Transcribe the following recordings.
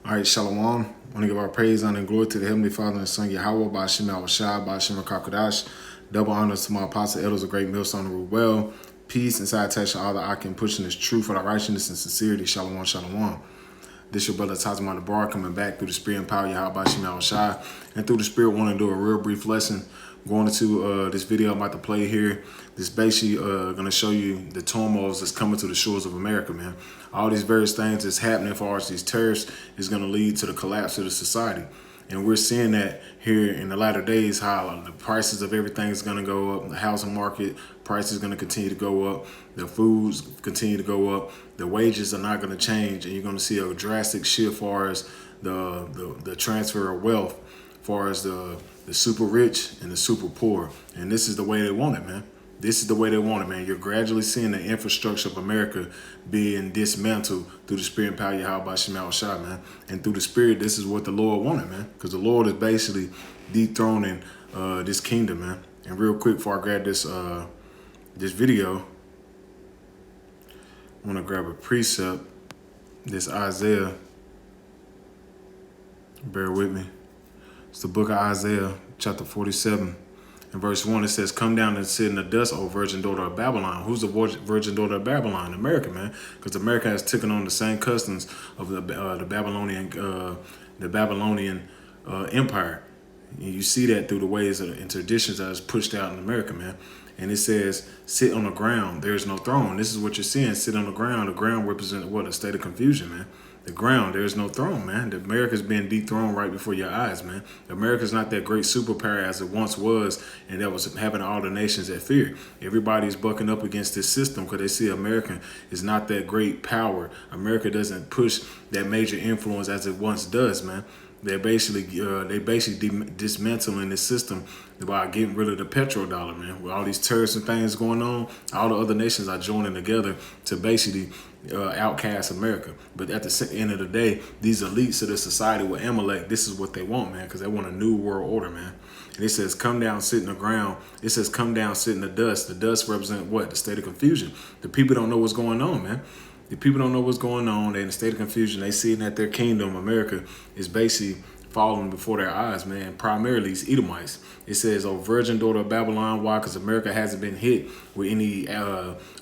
All right, Shalom. I want to give our praise, honor, and glory to the Heavenly Father and Son, Yahweh, Ba'ashem Yahushua, Ba'ashem Kakadash. Double honors to my apostle, elders of great millstone and rule well. Peace and salutation to all that I can push in this truth for the righteousness and sincerity. Shalom, shalom. This your brother Tazman the Bar coming back through the spirit and power of Yahweh, Ba'ashem Yahushua. And through the spirit, want to do a real brief lesson. Going into this video I'm about to play here. This basically going to show you the turmoils that's coming to the shores of America, man. All these various things that's happening as far as these tariffs is going to lead to the collapse of the society. And we're seeing that here in the latter days, how the prices of everything is going to go up. The housing market price is going to continue to go up. The foods continue to go up. The wages are not going to change. And you're going to see a drastic shift as far as the transfer of wealth, as far as the super rich and the super poor. And this is the way they want it, man. This is the way they want it, man. You're gradually seeing the infrastructure of America being dismantled through the spirit and power of Yahweh Ba'ashem Yahushua, man. And through the spirit, this is what the Lord wanted, man. Because the Lord is basically dethroning this kingdom, man. And real quick, before I grab this video, I want to grab a precept. This Isaiah. Bear with me. It's the book of Isaiah, chapter 47. In verse 1, it says, "Come down and sit in the dust, O virgin daughter of Babylon." Who's the virgin daughter of Babylon? America, man. Because America has taken on the same customs of the Babylonian empire. And you see that through the ways and traditions that is pushed out in America, man. And it says, "Sit on the ground. There is no throne." This is what you're seeing. Sit on the ground. The ground represents what? A state of confusion, man. The ground, there's no throne, man. America's being dethroned right before your eyes, man. America's not that great superpower as it once was, and that was having all the nations at fear. Everybody's bucking up against this system because they see America is not that great power. America doesn't push that major influence as it once does, man. They're basically dismantling this system by getting rid of the petrodollar, man. With all these terrorist and things going on, all the other nations are joining together to basically outcast America. But at the end of the day, these elites of the society with Amalek, this is what they want, man, because they want a new world order, man. And it says, "Come down, sit in the ground." It says, "Come down, sit in the dust." The dust represent what? The state of confusion. The people don't know what's going on, man. The people don't know what's going on. They're in a state of confusion. They see that their kingdom, America, is basically falling before their eyes, man. Primarily, it's Edomites. It says, "Oh, virgin daughter of Babylon." Why? Because America hasn't been hit with any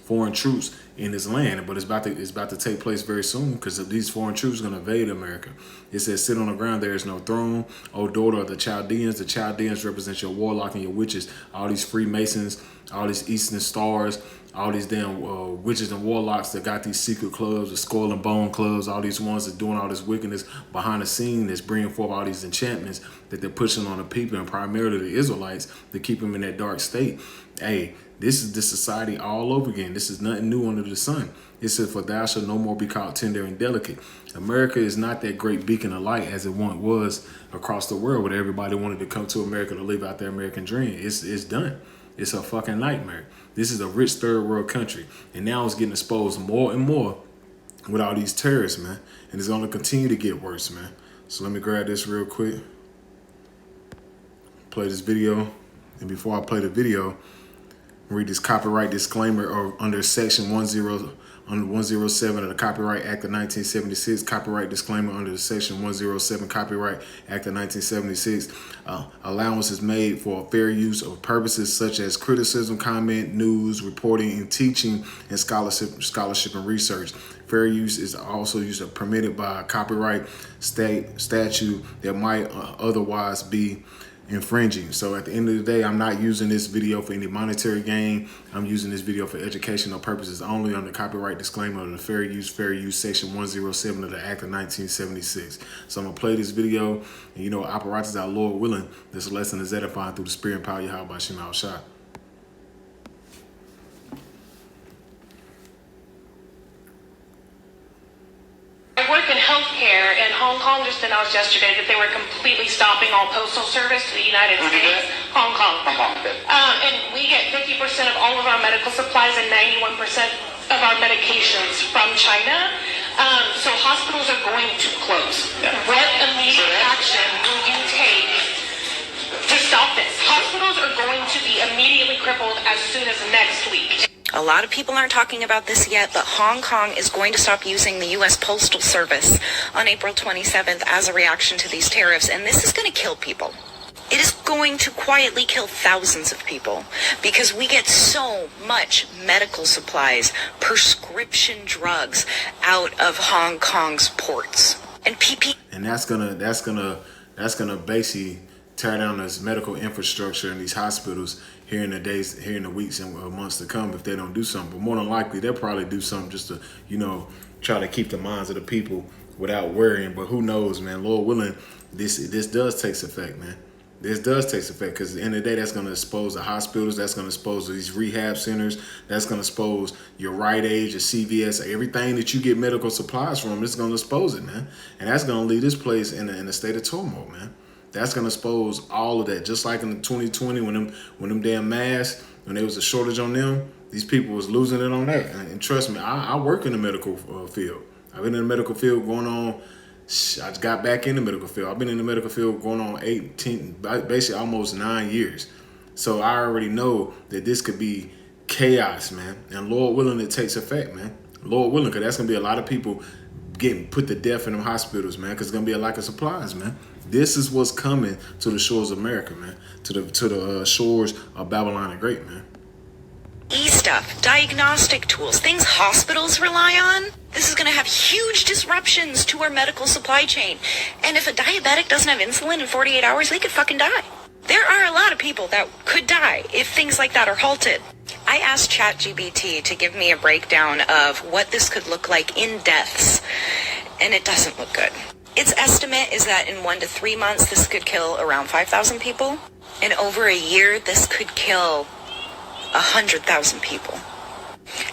foreign troops in this land, but it's about to take place very soon because these foreign troops are going to invade America. It says, "Sit on the ground. There is no throne, O daughter of the Chaldeans." The Chaldeans represent your warlock and your witches. All these Freemasons, all these Eastern Stars, all these damn witches and warlocks that got these secret clubs, the Skull and Bone clubs, all these ones that doing all this wickedness behind the scene that's bringing forth all these enchantments that they're pushing on the people and primarily the Israelites to keep them in that dark state. Hey, this is the society all over again. This is nothing new under the sun. It says, "For thou shalt no more be called tender and delicate." America is not that great beacon of light as it once was across the world, where everybody wanted to come to America to live out their American dream. It's done. It's a fucking nightmare. This is a rich third world country. And now it's getting exposed more and more with all these terrorists, man. And it's going to continue to get worse, man. So let me grab this real quick. Play this video. And before I play the video, read this copyright disclaimer under section 107 of the Copyright Act of 1976. Copyright disclaimer under the section 107 Copyright Act of 1976. Allowance is made for fair use of purposes such as criticism, comment, news, reporting, and teaching, and scholarship and research. Fair use is also permitted by a copyright statute that might otherwise be infringing. So at the end of the day, I'm not using this video for any monetary gain. I'm using this video for educational purposes only under copyright disclaimer of the fair use section 107 of the Act of 1976. So I'm gonna play this video, and you know, apparatus our Lord willing, this lesson is edifying through the spirit and power of Yahweh Ba'ashem Yahushua. Hong Kong just announced yesterday that they were completely stopping all postal service to the United States. Hong Kong. And we get 50% of all of our medical supplies and 91% of our medications from China. So hospitals are going to close. Yeah. What immediate action will you take to stop this? Hospitals are going to be immediately crippled as soon as next week. A lot of people aren't talking about this yet, but Hong Kong is going to stop using the U.S. Postal Service on April 27th as a reaction to these tariffs, and this is going to kill people. It is going to quietly kill thousands of people because we get so much medical supplies, prescription drugs out of Hong Kong's ports. And and that's gonna basically tear down this medical infrastructure in these hospitals here in the weeks and months to come if they don't do something. But more than likely, they'll probably do something just to, try to keep the minds of the people without worrying. But who knows, man? Lord willing, this does take effect, man. This does take effect because at the end of the day, that's going to expose the hospitals. That's going to expose these rehab centers. That's going to expose your Rite Aid, your CVS, everything that you get medical supplies from. It's going to expose it, man. And that's going to leave this place in a state of turmoil, man. That's going to expose all of that. Just like in 2020 when them damn masks, when there was a shortage on them, these people was losing it on that. And trust me, I work in the medical field. I've been in the medical field going on. I just got back in the medical field. I've been in the medical field going on basically almost 9 years. So I already know that this could be chaos, man. And Lord willing, it takes effect, man. Lord willing, because that's going to be a lot of people getting put to death in them hospitals, man, because it's going to be a lack of supplies, man. This is what's coming to the shores of America, man, to the shores of Babylon the Great, man. E-stuff, diagnostic tools, things hospitals rely on. This is going to have huge disruptions to our medical supply chain. And if a diabetic doesn't have insulin in 48 hours, they could fucking die. There are a lot of people that could die if things like that are halted. I asked ChatGPT to give me a breakdown of what this could look like in deaths, and it doesn't look good. Its estimate is that in 1 to 3 months, this could kill around 5,000 people. And over a year, this could kill 100,000 people.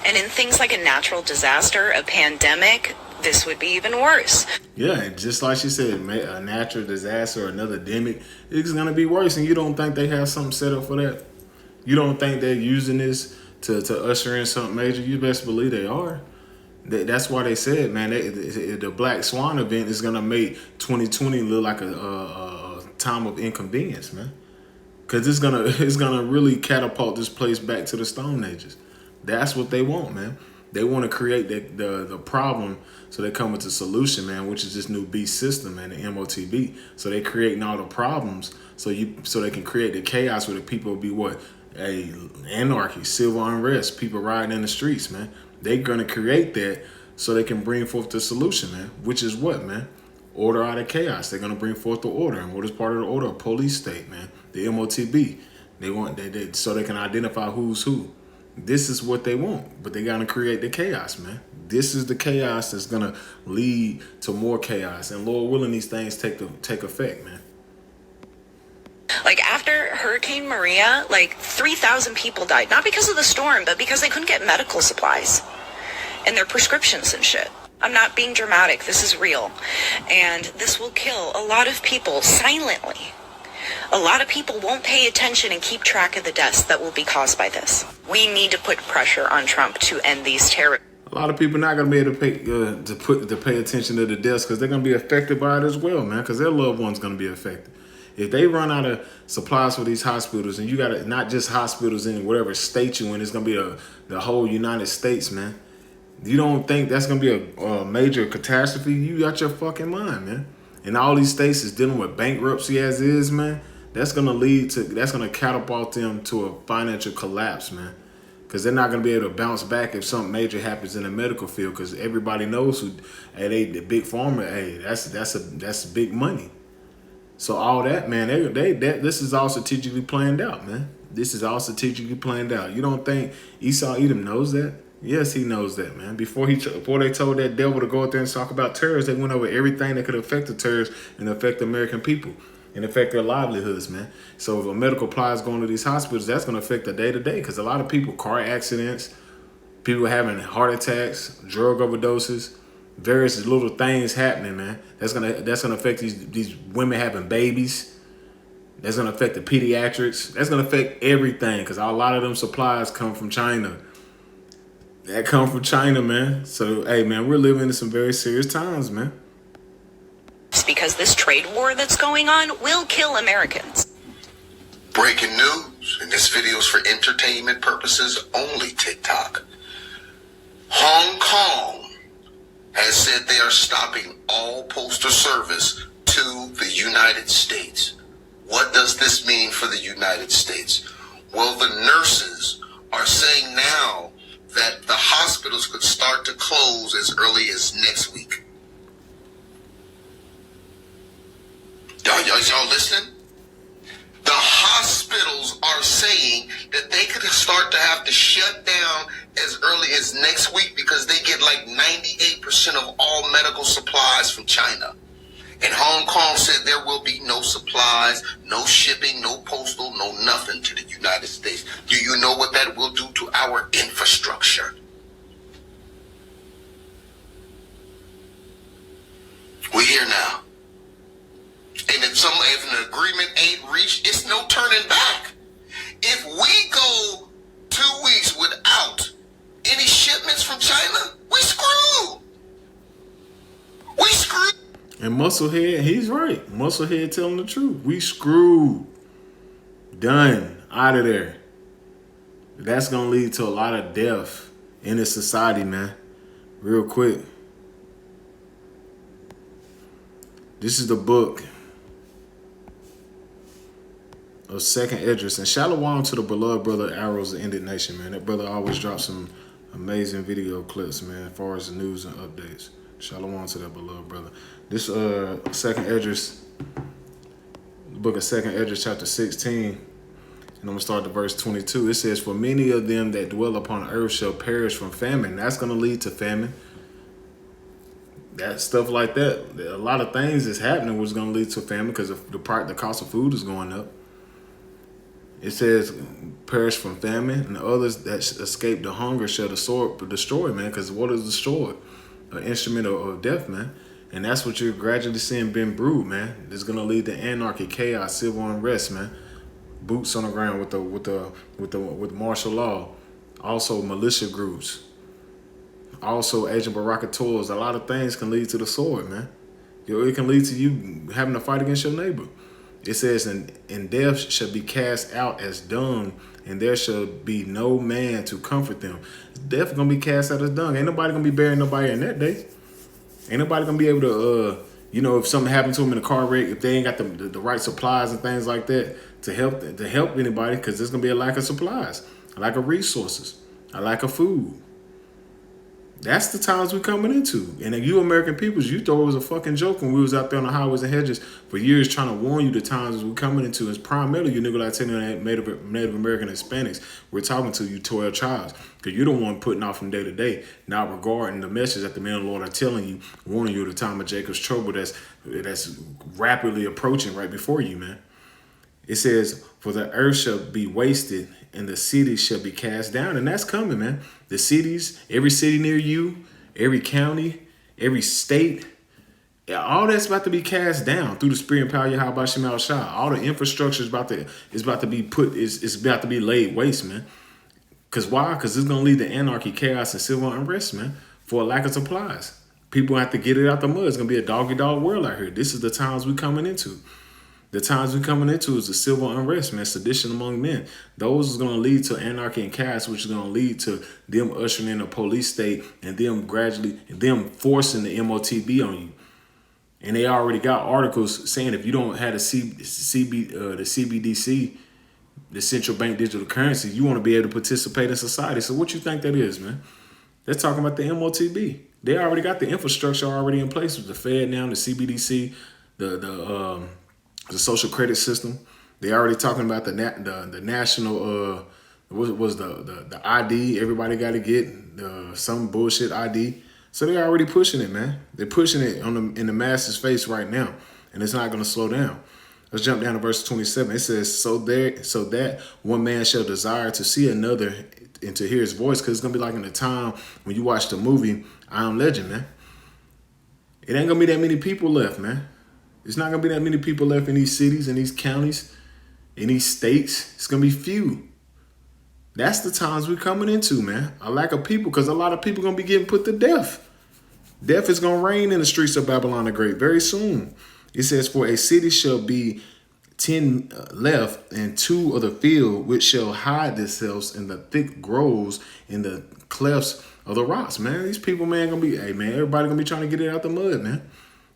And in things like a natural disaster, a pandemic, this would be even worse. Yeah, and just like she said, a natural disaster or another demic, it's going to be worse. And you don't think they have something set up for that? You don't think they're using this to usher in something major? You best believe they are. That's why they said, man, the Black Swan event is going to make 2020 look like a time of inconvenience, man. Because it's gonna really catapult this place back to the Stone Ages. That's what they want, man. They want to create the problem so they come with a solution, man, which is this new beast system, man, the MOTB. So they creating all the problems so they can create the chaos where the people will be what? Anarchy, civil unrest, people riding in the streets, man. They're gonna create that so they can bring forth the solution, man, which is what, man? Order out of chaos. They're gonna bring forth the order. And what is part of the order? A police state, man. The MOTB. They want so they can identify who's who. This is what they want, but they gotta create the chaos, man. This is the chaos that's gonna lead to more chaos. And Lord willing, these things take effect, man. Like after Hurricane Maria, 3,000 people died, not because of the storm, but because they couldn't get medical supplies and their prescriptions and shit. I'm not being dramatic. This is real. And this will kill a lot of people silently. A lot of people won't pay attention and keep track of the deaths that will be caused by this. We need to put pressure on Trump to end these terrorists. A lot of people not going to be able to pay attention to the deaths because they're going to be affected by it as well, man, because their loved one's going to be affected. If they run out of supplies for these hospitals, and you got to, not just hospitals in whatever state you in, it's going to be the whole United States, man. You don't think that's going to be a major catastrophe? You got your fucking mind, man. And all these states is dealing with bankruptcy as is, man. That's going to catapult them to a financial collapse, man. Because they're not going to be able to bounce back if something major happens in the medical field. Because everybody knows the big pharma, that's big money. So all that, man, this is all strategically planned out, man. This is all strategically planned out. You don't think Esau Edom knows that? Yes, he knows that, man. Before they told that devil to go out there and talk about terrorists, they went over everything that could affect the terrorists and affect the American people and affect their livelihoods, man. So if a medical supply is going to these hospitals, that's going to affect the day-to-day because a lot of people, car accidents, people having heart attacks, drug overdoses, various little things happening, man. That's gonna affect these women having babies. That's gonna affect the pediatrics. That's gonna affect everything because a lot of them supplies come from China. That come from China, man. So, hey, man, we're living in some very serious times, man. Because this trade war that's going on will kill Americans. Breaking news. And this video is for entertainment purposes only, TikTok. Hong Kong has said they are stopping all postal service to the United States. What does this mean for the United States? Well, the nurses are saying now that the hospitals could start to close as early as next week. Y'all listening? The hospitals are saying that they could start to have to shut down as early as next week because they get like 98% of all medical supplies from China. And Hong Kong said there will be no supplies, no shipping, no postal, no nothing to the United States. Do you know what that will do to our infrastructure? We're here now. And if an agreement ain't reached, it's no turning back. If we go 2 weeks without any shipments from China, we screwed. We screwed. And Musclehead, he's right. Musclehead telling the truth. We screwed. Done. Out of there. That's going to lead to a lot of death in this society, man. Real quick. This is the book of Second Esdras. And shalom to the beloved brother Arrows of Indignation, man. That brother always drops some amazing video clips, man, as far as the news and updates. Shalom to that beloved brother. This Second Esdras, the book of Second Esdras, chapter 16, and I'm going to start at verse 22. It says, for many of them that dwell upon earth shall perish from famine. That's going to lead to famine. That stuff like that. A lot of things is happening which is going to lead to famine because the cost of food is going up. It says, perish from famine, and the others that escape the hunger shall the sword destroy, man, because what is destroyed? An instrument of death, man. And that's what you're gradually seeing being brewed, man. It's going to lead to anarchy, chaos, civil unrest, man. Boots on the ground with martial law. Also militia groups. Also agent provocateurs. A lot of things can lead to the sword, man. It can lead to you having to fight against your neighbor. It says, and death shall be cast out as dung, and there shall be no man to comfort them. Death gonna be cast out as dung. Ain't nobody gonna be burying nobody in that day. Ain't nobody gonna be able to, if something happened to them in a car wreck, if they ain't got the right supplies and things like that to help anybody, because there's gonna be a lack of supplies, a lack of resources, a lack of food. That's the times we're coming into. And you American peoples, you thought it was a fucking joke when we was out there on the highways and hedges for years trying to warn you the times we're coming into. It's primarily you nigga Latino and Native American Hispanics. We're talking to you 12 tribes. Because you're the one putting off from day to day, not regarding the message that the men of the Lord are telling you, warning you of the time of Jacob's trouble that's rapidly approaching right before you, man. It says, for the earth shall be wasted and the cities shall be cast down. And that's coming, man. The cities, every city near you, every county, every state, all that's about to be cast down through the spirit and power of Yahweh Shema Shah. All the infrastructure is about to be laid waste, man. Because why? Because it's going to lead to anarchy, chaos, and civil unrest, man, for a lack of supplies. People have to get it out the mud. It's going to be a dog-eat-dog world out here. This is the times we're coming into. The times we're coming into is the civil unrest, man, sedition among men. Those is going to lead to anarchy and chaos, which is going to lead to them ushering in a police state and them forcing the MOTB on you. And they already got articles saying if you don't have the CBDC, the central bank digital currency, you want to be able to participate in society. So what you think that is, man? They're talking about the MOTB. They already got the infrastructure already in place with the Fed now, the CBDC, the social credit system. They already talking about the national what was the ID everybody got to get, some bullshit ID. So they're already pushing it, man. They're pushing it in the masses' face right now, and it's not going to slow down. Let's jump down to verse 27. It says, so that one man shall desire to see another and to hear his voice, because it's going to be like in the time when you watch the movie I Am Legend, man. It ain't going to be that many people left, man. It's not going to be that many people left in these cities, in these counties, in these states. It's going to be few. That's the times we're coming into, man. A lack of people, because a lot of people are going to be getting put to death. Death is going to reign in the streets of Babylon the Great very soon. It says, for a city shall be 10 left, and 2 of the field, which shall hide themselves in the thick groves, in the clefts of the rocks, man. These people, man, gonna be, hey, man, everybody gonna be trying to get it out the mud, man.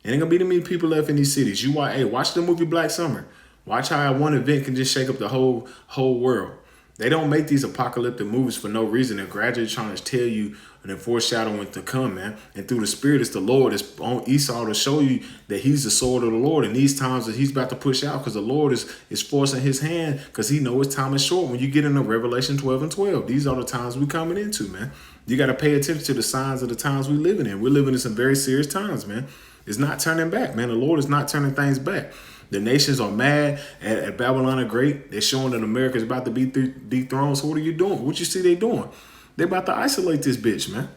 Ain't gonna be too many people left in these cities. Watch the movie Black Summer. Watch how one event can just shake up the whole world. They don't make these apocalyptic movies for no reason. They're gradually trying to tell you and then foreshadowing to come, man. And through the Spirit, it's the Lord. It's on Esau to show you that he's the sword of the Lord. And these times that he's about to push out, because the Lord is forcing his hand, because he knows his time is short. When you get into Revelation 12 and 12, these are the times we're coming into, man. You got to pay attention to the signs of the times we're living in. We're living in some very serious times, man. It's not turning back, man. The Lord is not turning things back. The nations are mad at Babylon the Great. They're showing that America is about to be dethroned. So what are you doing? What you see they doing? They're about to isolate this bitch, man.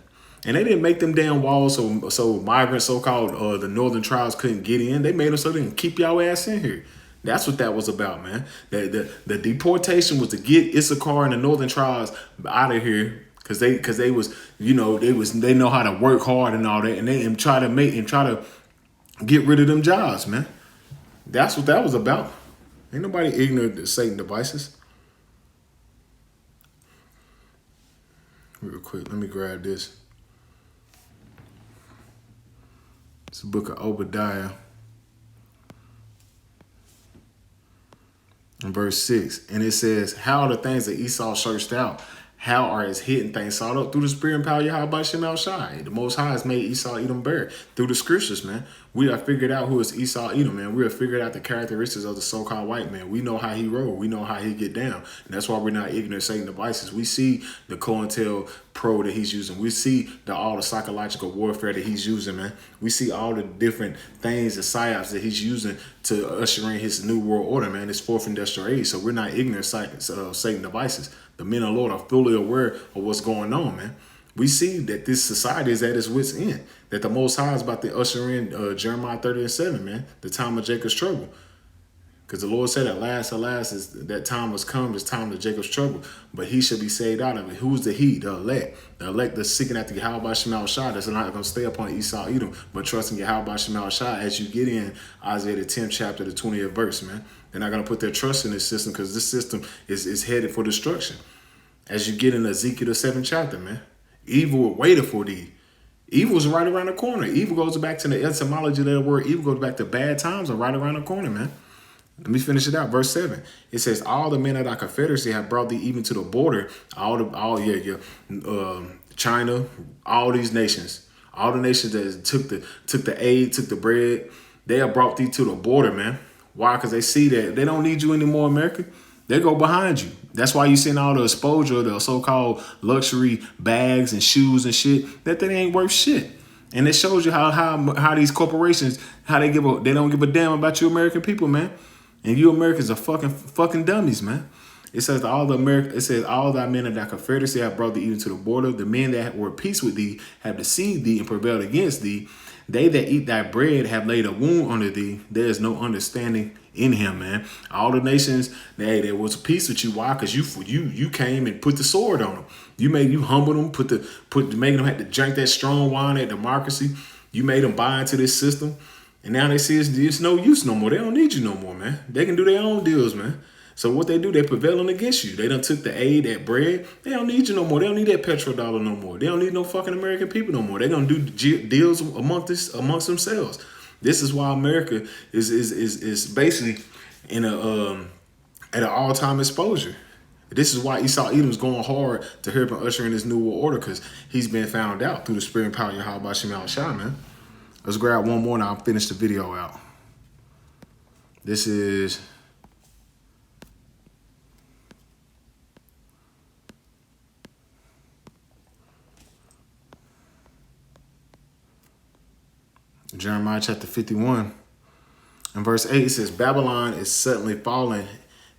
And they didn't make them damn walls so migrants, so-called the northern tribes couldn't get in. They made them so they can keep y'all ass in here. That's what that was about, man. The deportation was to get Issachar and the northern tribes out of here. Cause they was, you know, they know how to work hard and all that, and try to get rid of them jobs, man. That's what that was about. Ain't nobody ignorant to Satan devices. Real quick, let me grab this. It's the book of Obadiah, in verse 6, and it says, "How are the things that Esau searched out? How are his hidden things sought up through the spirit and power of Yahweh Shem El Shai? The Most High has made Esau Edom bare through the scriptures, man. We have figured out who is Esau Edom, man. We have figured out the characteristics of the so-called white man. We know how he roll. We know how he get down. And that's why we're not ignorant of Satan devices. We see the COINTELPRO that he's using. We see all the psychological warfare that he's using, man. We see all the different things, the psyops that he's using to usher in his new world order, man. His fourth industrial age. So we're not ignorant of Satan devices. The men of the Lord are fully aware of what's going on, man. We see that this society is at its wit's end. That the Most High is about to usher in Jeremiah 30:7, man. The time of Jacob's trouble. Because the Lord said, alas, is that time has come, it's time of Jacob's trouble. But he shall be saved out of it. Who's the he? The elect. The elect that's seeking after Yahweh Shem El Shai. That's not going to stay upon Esau Edom, but trusting Yahweh Shem El Shai as you get in Isaiah the 10th chapter, the 20th verse, man. They're not going to put their trust in this system, because this system is headed for destruction. As you get in Ezekiel the 7th chapter, man. Evil waited for thee. Evil is right around the corner. Evil goes back to the etymology of that word. Evil goes back to bad times are right around the corner, man. Let me finish it out. Verse 7. It says, all the men of thy confederacy have brought thee even to the border. China, all these nations. All the nations that took the aid, took the bread, they have brought thee to the border, man. Why? Because they see that they don't need you anymore, America. They go behind you. That's why you seeing all the exposure, the so-called luxury bags and shoes and shit, that they ain't worth shit. And it shows you how these corporations, they don't give a damn about you American people, man. And you Americans are fucking dummies, man. It says all thy men of thy confederacy have brought thee even to the border. The men that were at peace with thee have deceived thee and prevailed against thee. They that eat thy bread have laid a wound under thee. There is no understanding in him, man. All the nations, there was peace with you. Why? Because you came and put the sword on them. You humbled them, making them have to drink that strong wine, that democracy. You made them buy into this system. And now they see it's no use no more. They don't need you no more, man. They can do their own deals, man. So what they do, they're prevailing against you. They done took the aid, that bread. They don't need you no more. They don't need that petrodollar no more. They don't need no fucking American people no more. They're gonna do deals amongst themselves. This is why America is basically in at an all-time exposure. This is why Esau Edom's going hard to help and usher in this new world order, because he's been found out through the spirit and power of Yahweh Shem El Shai, man. Let's grab one more and I'll finish the video out. This is Jeremiah chapter 51. In verse 8, it says, Babylon is suddenly fallen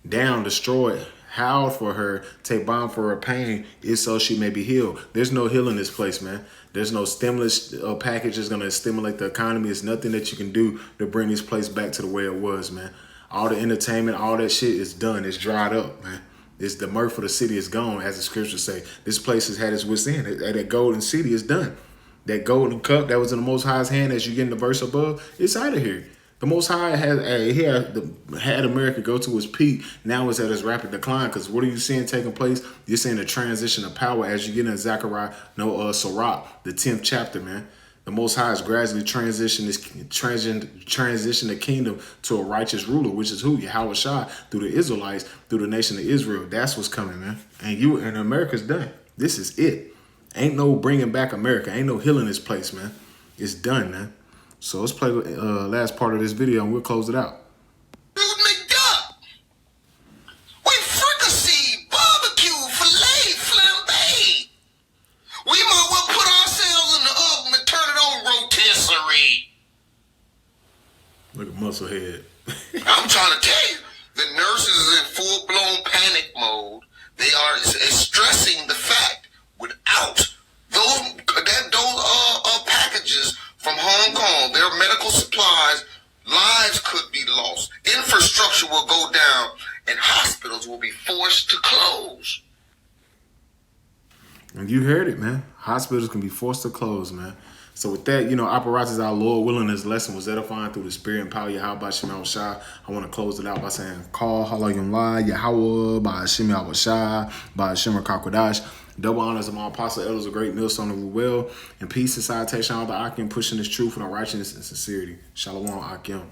down, destroyed. Howl for her, take balm for her pain, if so she may be healed. There's no healing in this place, man. There's no stimulus package that's going to stimulate the economy. It's nothing that you can do to bring this place back to the way it was, man. All the entertainment, all that shit is done. It's dried up, man. It's the mirth of the city is gone, as the scriptures say. This place has had its wits end. That golden city is done. That golden cup that was in the Most High's hand, as you get in the verse above, it's out of here. The Most High had America go to its peak. Now it's at its rapid decline. Because what are you seeing taking place? You're seeing a transition of power as you get in Sirach, the 10th chapter, man. The Most High is gradually transition the kingdom to a righteous ruler, which is who? Yahweh Shah, through the Israelites, through the nation of Israel. That's what's coming, man. And America's done. This is it. Ain't no bringing back America. Ain't no healing this place, man. It's done, man. So let's play the last part of this video and we'll close it out. Dude, McDuck. We fricassee, barbecue, filet, flambe. We might well put ourselves in the oven and turn it on rotisserie. Look at Musclehead. I'm trying to tell you, the nurses is in full-blown panic mode. They are stressing the fact without those packages from Hong Kong, their medical supplies, lives could be lost. Infrastructure will go down, and hospitals will be forced to close. And you heard it, man. Hospitals can be forced to close, man. So with that, apparatus, our Lord willing, this lesson was edifying through the spirit and power of Yahweh Shema Shah. I want to close it out by saying, Call Halayim La, Yahweh, by Shema Shah, by Shema Kakwadash. Double honors of my apostle elders, a great millstone of the well, and peace and salutation all the Akim pushing this truth and righteousness and sincerity. Shalom, Akim.